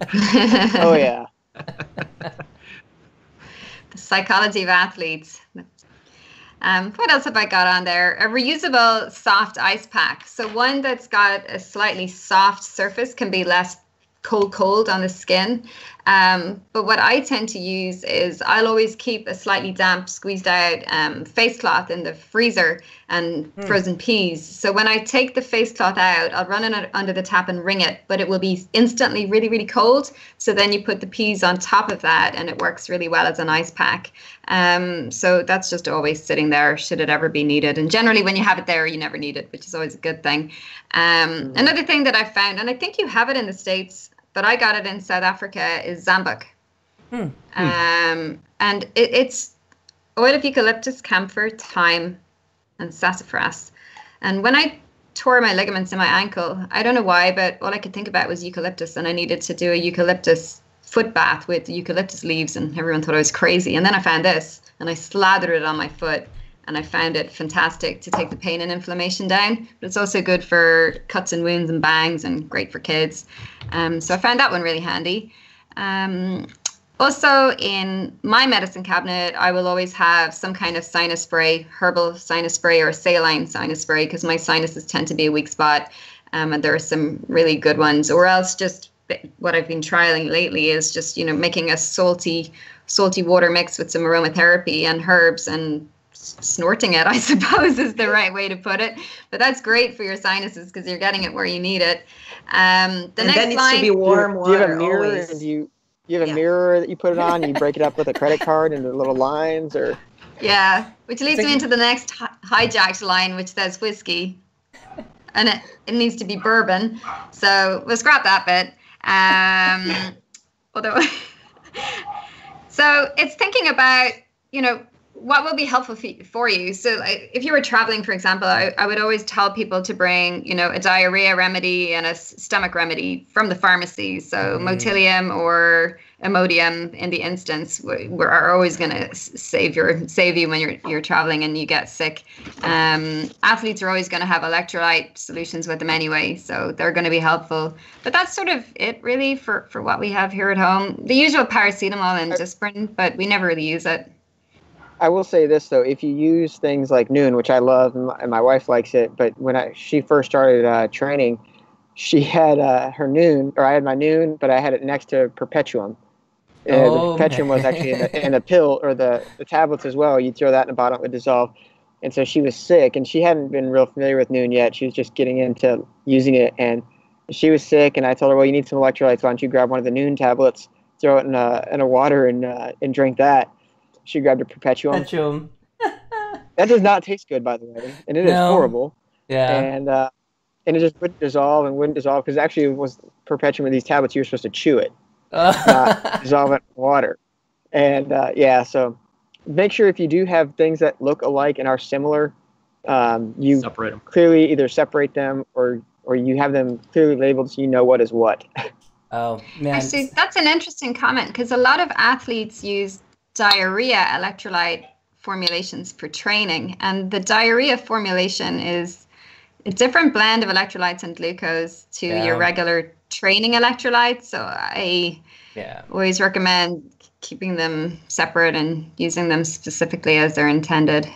Oh, yeah. The psychology of athletes. What else have I got on there? A reusable soft ice pack. So one that's got a slightly soft surface can be less cold on the skin. But what I tend to use is I'll always keep a slightly damp, squeezed out face cloth in the freezer and frozen peas. So when I take the face cloth out, I'll run it under the tap and wring it, but it will be instantly really, really cold. So then you put the peas on top of that and it works really well as an ice pack. So that's just always sitting there should it ever be needed. And generally when you have it there, you never need it, which is always a good thing. Another thing that I found, and I think you have it in the States, but I got it in South Africa, is Zambuk. And it's oil of eucalyptus, camphor, thyme, and sassafras. And when I tore my ligaments in my ankle, I don't know why, but all I could think about was eucalyptus, and I needed to do a eucalyptus foot bath with eucalyptus leaves, and everyone thought I was crazy. And then I found this, and I slathered it on my foot, and I found it fantastic to take the pain and inflammation down. But it's also good for cuts and wounds and bangs, and great for kids. So I found that one really handy. Also in my medicine cabinet, I will always have some kind of sinus spray, herbal sinus spray or saline sinus spray, because my sinuses tend to be a weak spot. And there are some really good ones. Or else just what I've been trialing lately is just, making a salty water mix with some aromatherapy and herbs and snorting it, I suppose, is the right way to put it. But that's great for your sinuses because you're getting it where you need it. That needs to be warm water. Do you have a mirror? Always. Do you have a mirror that you put it on and you break it up with a credit card into little lines? Or yeah, which leads me into the next hijacked line, which says whiskey. And it needs to be bourbon. So we'll scrap that bit. Although, so it's thinking about, what will be helpful for you. So if you were traveling, for example, I would always tell people to bring, a diarrhea remedy and a stomach remedy from the pharmacy. So Motilium or Imodium in the instance are always going to save you when you're traveling and you get sick. Athletes are always going to have electrolyte solutions with them anyway, so they're going to be helpful. But that's sort of it really for what we have here at home. The usual paracetamol and Disprin, but we never really use it. I will say this, though. If you use things like Noon, which I love, and my wife likes it, but when she first started training, she had her Noon, or I had my Noon, but I had it next to Perpetuum. The Perpetuum was actually in the pill, or the tablets as well. You'd throw that in a bottle, it would dissolve. And so she was sick, and she hadn't been real familiar with Noon yet. She was just getting into using it, and she was sick, and I told her, well, you need some electrolytes. Why don't you grab one of the Noon tablets, throw it in a water, and drink that. She grabbed a Perpetuum. That does not taste good, by the way, and it is horrible. Yeah. And it just wouldn't dissolve because actually it was Perpetuum with these tablets. You were supposed to chew it, not dissolve it in water. And so make sure if you do have things that look alike and are similar, You separate them. clearly either separate them or you have them clearly labeled so you know what is what. Oh man, Actually, that's an interesting comment because a lot of athletes use diarrhea electrolyte formulations for training, and the diarrhea formulation is a different blend of electrolytes and glucose to your regular training electrolytes. So I always recommend keeping them separate and using them specifically as they're intended.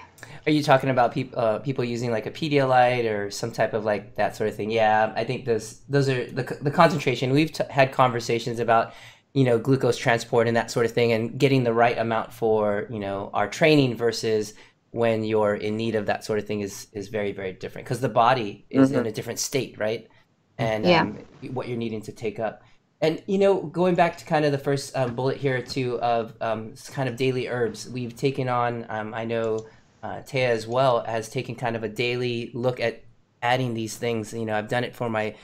Are you talking about people using like a Pedialyte or some type of like that sort of thing? Yeah, I think those are the concentration. We've had conversations about, glucose transport and that sort of thing, and getting the right amount for, our training versus when you're in need of that sort of thing is very, very different because the body is in a different state, right? And what you're needing to take up. And, going back to kind of the first bullet here too of kind of daily herbs, we've taken on, I know, Taya as well has taken kind of a daily look at adding these things. I've done it for my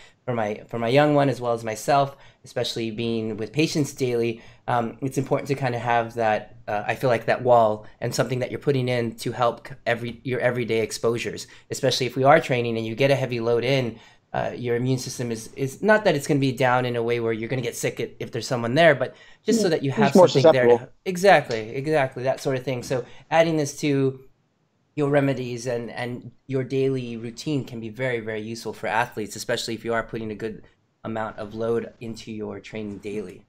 young one as well as myself, especially being with patients daily. It's important to kind of have that. I feel like that wall and something that you're putting in to help your everyday exposures, especially if we are training and you get a heavy load in. Your immune system is not that it's going to be down in a way where you're going to get sick if there's someone there, but just so that you have something there. Exactly, that sort of thing. So adding this to your remedies and your daily routine can be very, very useful for athletes, especially if you are putting a good amount of load into your training daily.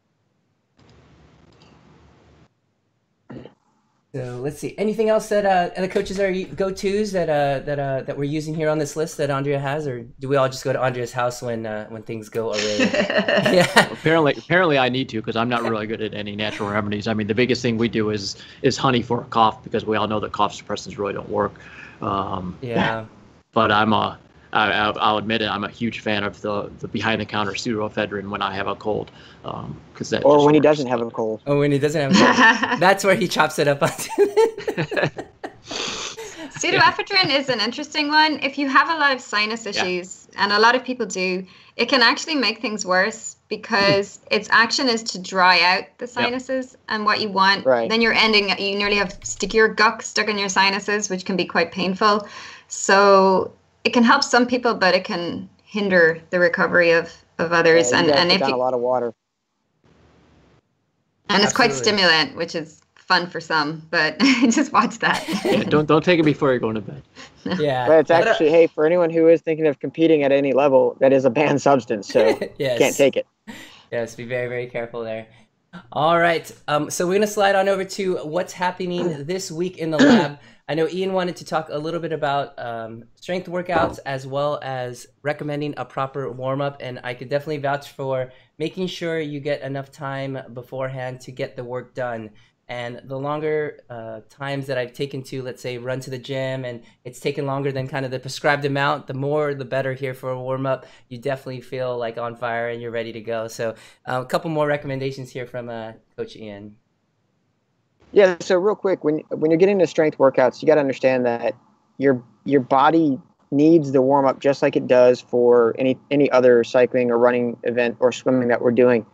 So let's see. Anything else that the coaches are go-tos that we're using here on this list that Andrea has, or do we all just go to Andrea's house when things go away? Yeah. Apparently, I need to because I'm not really good at any natural remedies. I mean, the biggest thing we do is honey for a cough because we all know that cough suppressants really don't work. But I'll admit it. I'm a huge fan of the behind-the-counter pseudoephedrine when I have a cold, because that. Or when he doesn't have a cold. Oh, when he doesn't have a cold. That's where he chops it up onto. Pseudoephedrine is an interesting one. If you have a lot of sinus issues, and a lot of people do, it can actually make things worse because its action is to dry out the sinuses. And what you want, then you nearly have stickier guck stuck in your sinuses, which can be quite painful. So it can help some people, but it can hinder the recovery of others. And if you a lot of water. And it's quite stimulant, which is fun for some, but just watch that. Don't take it before you're going to bed. Yeah. But it's actually, for anyone who is thinking of competing at any level, that is a banned substance, so can't take it. Yes, be very, very careful there. All right. So we're going to slide on over to what's happening this week in the lab. I know Ian wanted to talk a little bit about strength workouts as well as recommending a proper warm-up, and I could definitely vouch for making sure you get enough time beforehand to get the work done. And the longer times that I've taken to, let's say, run to the gym, and it's taken longer than kind of the prescribed amount, the more the better here for a warm-up. You definitely feel like on fire and you're ready to go. So a couple more recommendations here from Coach Ian. Yeah, so real quick, when you're getting into strength workouts, you got to understand that your body needs the warm-up just like it does for any other cycling or running event or swimming that we're doing,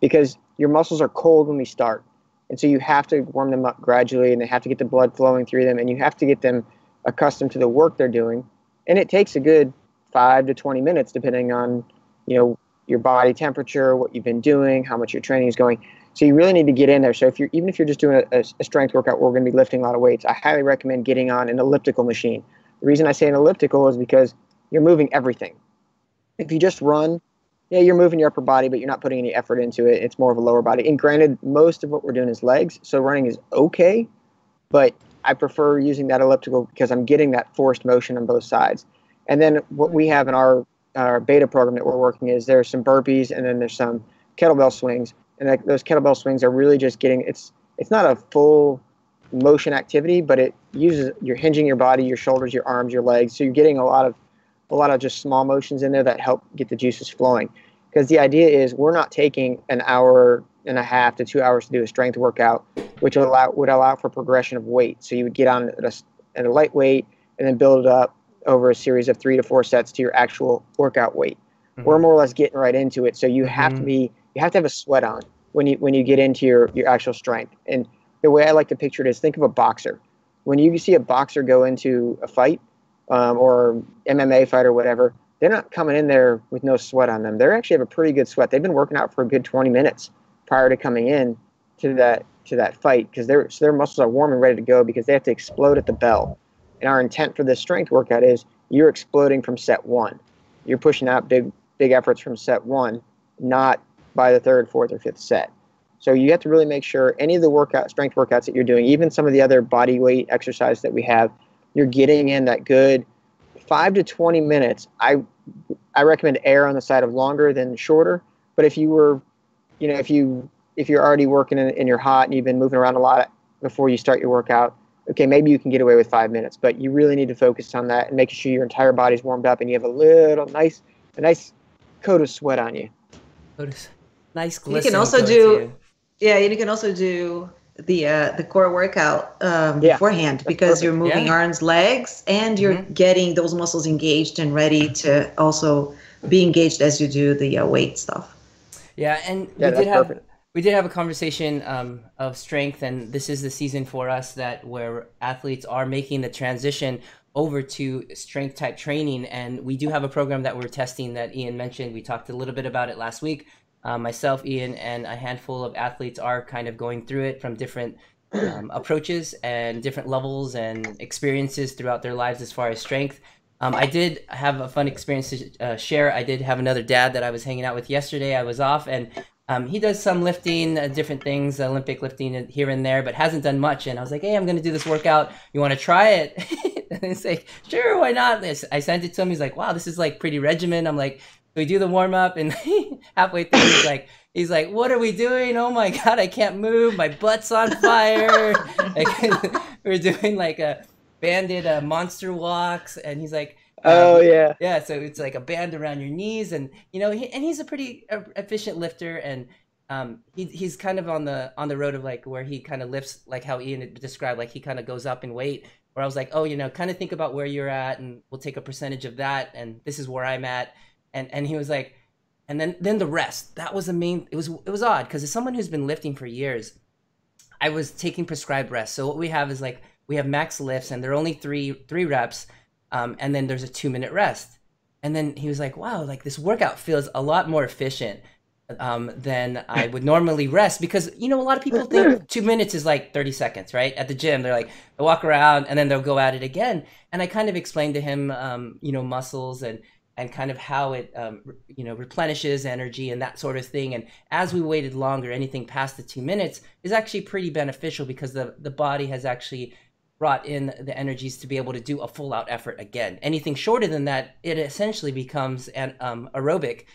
because your muscles are cold when we start. And so you have to warm them up gradually, and they have to get the blood flowing through them, and you have to get them accustomed to the work they're doing. And it takes a good 5 to 20 minutes, depending on, your body temperature, what you've been doing, how much your training is going. So you really need to get in there. So even if you're just doing a strength workout where we're going to be lifting a lot of weights, I highly recommend getting on an elliptical machine. The reason I say an elliptical is because you're moving everything. If you just run, you're moving your upper body, but you're not putting any effort into it. It's more of a lower body. And granted, most of what we're doing is legs, so running is okay, but I prefer using that elliptical because I'm getting that forced motion on both sides. And then what we have in our beta program that we're working is there's some burpees, and then there's some kettlebell swings. And those kettlebell swings are really just getting, it's not a full motion activity, but you're hinging your body, your shoulders, your arms, your legs. So you're getting a lot of just small motions in there that help get the juices flowing. Because the idea is we're not taking an hour and a half to 2 hours to do a strength workout, which would allow for progression of weight. So you would get on at a light weight and then build it up over a series of 3 to 4 sets to your actual workout weight. Mm-hmm. We're more or less getting right into it. So you have to have a sweat on when you get into your actual strength. And the way I like to picture it is, think of a boxer. When you see a boxer go into a fight, or MMA fighter, whatever, they're not coming in there with no sweat on them. They actually have a pretty good sweat. They've been working out for a good 20 minutes prior to coming in to that fight, because their muscles are warm and ready to go, because they have to explode at the bell. And our intent for this strength workout is you're exploding from set one. You're pushing out big efforts from set one, not by the third, fourth, or fifth set. So you have to really make sure any of the strength workouts that you're doing, even some of the other body weight exercise that we have, you're getting in that good 5 to 20 minutes. I recommend err on the side of longer than shorter. But if you were, if you're already working and you're hot and you've been moving around a lot before you start your workout, okay, maybe you can get away with 5 minutes. But you really need to focus on that and making sure your entire body's warmed up and you have a nice coat of sweat on you. Nice glisten. You can also do, you can also do the core workout beforehand, because you're moving arms, legs, and you're getting those muscles engaged and ready to also be engaged as you do the weight stuff. Yeah, and we did have a conversation of strength, and this is the season for us where athletes are making the transition over to strength type training, and we do have a program that we're testing that Ian mentioned. We talked a little bit about it last week. Myself, Ian, and a handful of athletes are kind of going through it from different approaches and different levels and experiences throughout their lives as far as strength. I did have a fun experience to share. I did have another dad that I was hanging out with yesterday. I was off, and he does some lifting, different things, Olympic lifting here and there, but hasn't done much. And I was like, hey, I'm going to do this workout. You want to try it? And he's like, sure, why not? I sent it to him. He's like, wow, this is like pretty regimen. I'm like, we do the warm up, and halfway through he's like, what are we doing? Oh my God, I can't move. My butt's on fire. We're doing like a banded monster walks, and he's like, so it's like a band around your knees, and he's a pretty efficient lifter, and he's kind of on the road of like where he kind of lifts like how Ian described, like he kind of goes up in weight. Where I was like, oh, kind of think about where you're at, and we'll take a percentage of that, and this is where I'm at. And he was like, and then the rest. That was the main. It was odd, because as someone who's been lifting for years, I was taking prescribed rest. So what we have is like we have max lifts, and they're only three reps, and then there's a 2-minute rest. And then he was like, wow, like this workout feels a lot more efficient than I would normally rest, because a lot of people think 2 minutes is like 30 seconds, right? At the gym, they're like, they walk around and then they'll go at it again. And I kind of explained to him, muscles and kind of how it, replenishes energy and that sort of thing. And as we waited longer, anything past the 2 minutes is actually pretty beneficial, because the body has actually brought in the energies to be able to do a full out effort again. Anything shorter than that, it essentially becomes an aerobic,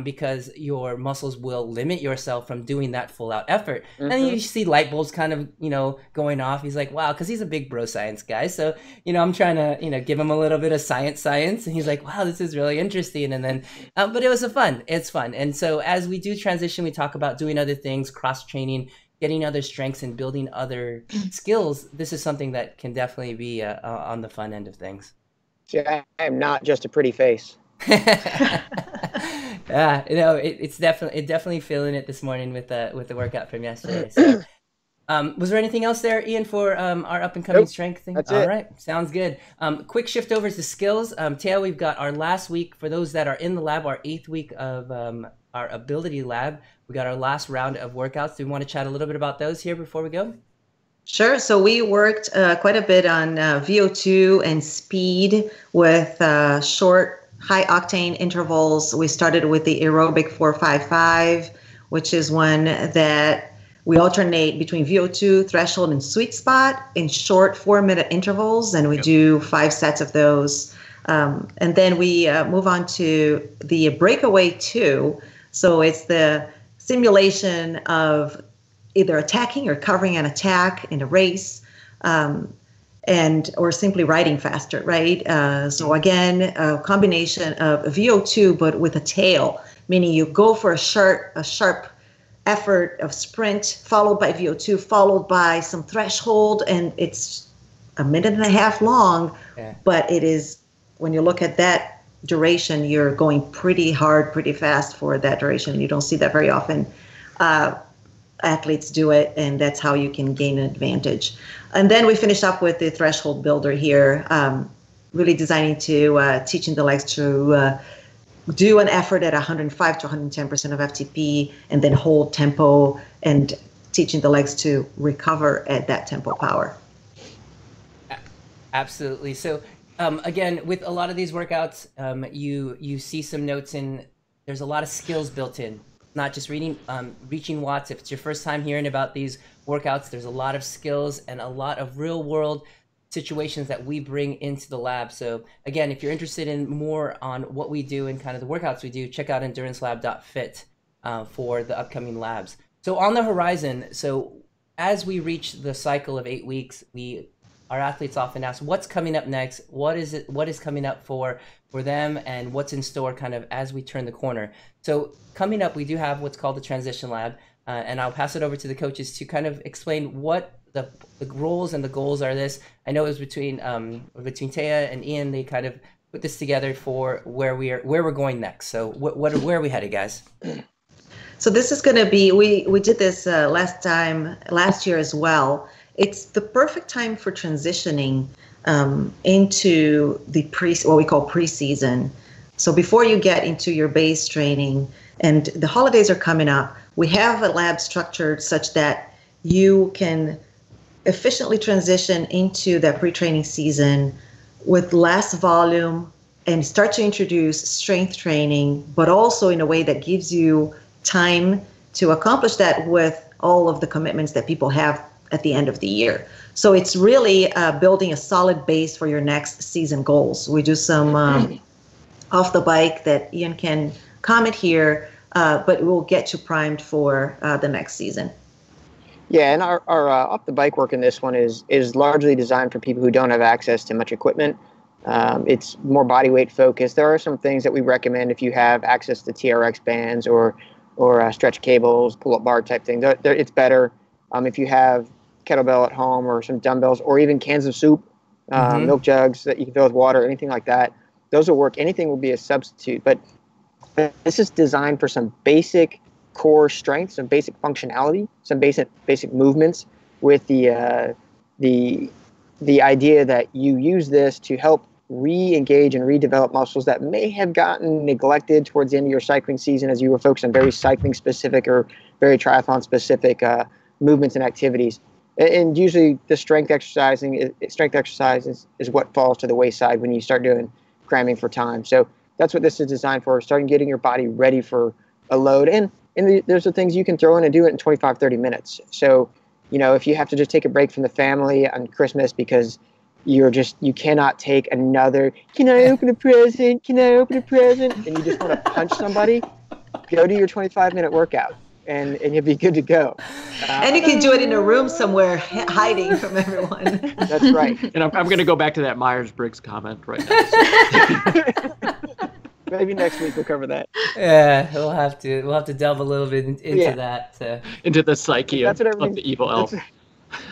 because your muscles will limit yourself from doing that full out effort. Mm-hmm. And you see light bulbs kind of, going off. He's like, wow, because he's a big bro science guy. So, I'm trying to, give him a little bit of science. And he's like, wow, this is really interesting. And then, but it's fun. And so as we do transition, we talk about doing other things, cross training, getting other strengths and building other skills. This is something that can definitely be on the fun end of things. See, I am not just a pretty face. Yeah, it's definitely feeling it this morning with the workout from yesterday. So, was there anything else there, Ian, for our up and coming strength thing? That's all it. Right, sounds good. Quick shift over to skills. Taya, we've got our last week for those that are in the lab, our 8th week of our ability lab. We got our last round of workouts. Do we want to chat a little bit about those here before we go? Sure. So we worked quite a bit on VO2 and speed with short, high octane intervals. We started with the aerobic 4-5-5, which is one that we alternate between VO2, threshold, and sweet spot in short 4-minute intervals, and we do 5 sets of those. And then we move on to the breakaway 2. So it's the simulation of either attacking or covering an attack in a race, or simply riding faster, right? So again, a combination of VO2, but with a tail, meaning you go for a sharp effort of sprint, followed by VO2, followed by some threshold, and it's 1.5 minutes long, but it is, when you look at that duration, you're going pretty hard, pretty fast for that duration. You don't see that very often. Athletes do it, and that's how you can gain an advantage. And then we finished up with the threshold builder here. really designing to teaching the legs to do an effort at 105 to 110% of FTP and then hold tempo, and teaching the legs to recover at that tempo power. Absolutely. So again, with a lot of these workouts, you see some notes in. There's a lot of skills built in, not just reaching watts. If it's your first time hearing about these workouts, there's a lot of skills and a lot of real world situations that we bring into the lab. So again, if you're interested in more on what we do and kind of the workouts we do, check out endurancelab.fit for the upcoming labs. So on the horizon, so as we reach the cycle of 8 weeks, our athletes often ask, what's coming up next? What is coming up for them, and what's in store kind of as we turn the corner? So coming up, we do have what's called the Transition Lab, and I'll pass it over to the coaches to kind of explain what the roles and the goals are. This, I know it was between Taya and Ian. They kind of put this together for where we're going next. So where are we headed, guys? So this is going to be, we did this last year as well. It's the perfect time for transitioning into the what we call preseason. So before you get into your base training, and the holidays are coming up, we have a lab structured such that you can efficiently transition into that pre-training season with less volume and start to introduce strength training, but also in a way that gives you time to accomplish that with all of the commitments that people have at the end of the year. So it's really building a solid base for your next season goals. We do some off the bike that Ian can comment here, but we'll get you primed for the next season. Yeah, and our off the bike work in this one is largely designed for people who don't have access to much equipment. It's more body weight focused. There are some things that we recommend if you have access to TRX bands or stretch cables, pull-up bar type things. It's better if you have kettlebell at home or some dumbbells or even cans of soup, milk jugs that you can fill with water, anything like that. Those will work. Anything will be a substitute. But this is designed for some basic core strength, some basic functionality, some basic movements, with the idea that you use this to help re-engage and redevelop muscles that may have gotten neglected towards the end of your cycling season as you were focused on very cycling specific or very triathlon specific movements and activities. And usually the strength exercise is what falls to the wayside when you start doing cramming for time. So that's what this is designed for, starting getting your body ready for a load. And there's the things you can throw in and do it in 25, 30 minutes. So, if you have to just take a break from the family on Christmas because you cannot take another, can I open a present? Can I open a present? And you just want to punch somebody, go do your 25-minute workout and you'll be good to go. And you can do it in a room somewhere, hiding from everyone. That's right. And I'm going to go back to that Myers-Briggs comment right now. Maybe next week we'll cover that. Yeah, we'll have to delve a little bit into that. Into the psyche of the evil elf.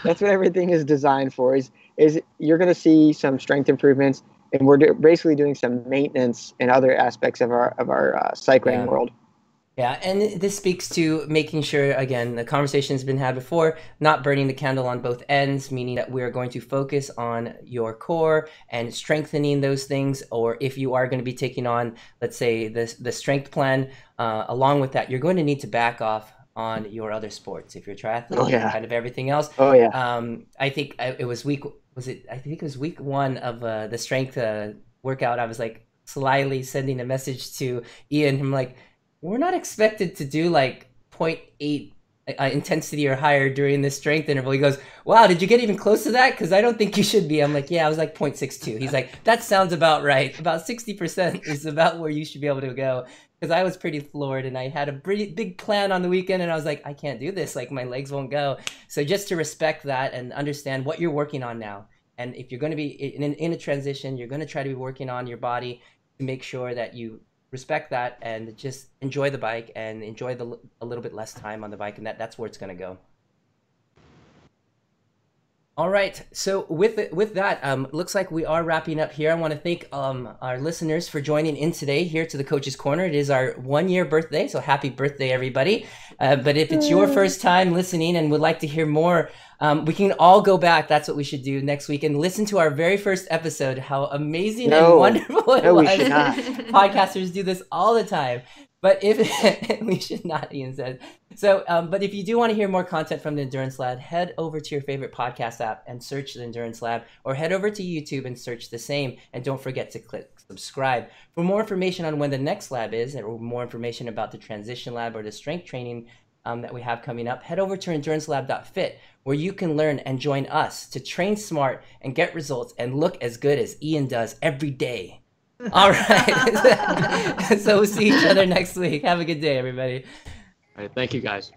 That's what everything is designed for. Is you're going to see some strength improvements, and we're basically doing some maintenance in other aspects of our cycling world. Yeah, and this speaks to making sure, again, the conversation has been had before, not burning the candle on both ends, meaning that we're going to focus on your core and strengthening those things. Or if you are going to be taking on, let's say, the strength plan, along with that, you're going to need to back off on your other sports. If you're triathlon, kind of everything else. I think it was week one of the strength workout. I was like slyly sending a message to Ian. I'm like, we're not expected to do like 0.8 intensity or higher during this strength interval. He goes, wow, did you get even close to that? Because I don't think you should be. I'm like, yeah, I was like 0.62. He's like, that sounds about right. About 60% is about where you should be able to go. Because I was pretty floored and I had a pretty big plan on the weekend and I was like, I can't do this. Like my legs won't go. So just to respect that and understand what you're working on now. And if you're going to be in a transition, you're going to try to be working on your body to make sure that you respect that and just enjoy the bike and enjoy a little bit less time on the bike, and that's where it's going to go. All right, so with that, looks like we are wrapping up here. I want to thank our listeners for joining in today here to the Coach's Corner. It is our 1-year birthday, so happy birthday, everybody. But if it's your first time listening and would like to hear more We can all go back. That's what we should do next week and listen to our very first episode. How amazing and wonderful it was. We should not. Podcasters do this all the time. But if we should not, Ian said. So, but if you do want to hear more content from the Endurance Lab, head over to your favorite podcast app and search the Endurance Lab, or head over to YouTube and search the same. And don't forget to click subscribe. For more information on when the next lab is, or more information about the Transition Lab or the strength training that we have coming up, head over to endurancelab.fit, where you can learn and join us to train smart and get results and look as good as Ian does every day. All right. So we'll see each other next week. Have a good day, everybody. All right. Thank you, guys.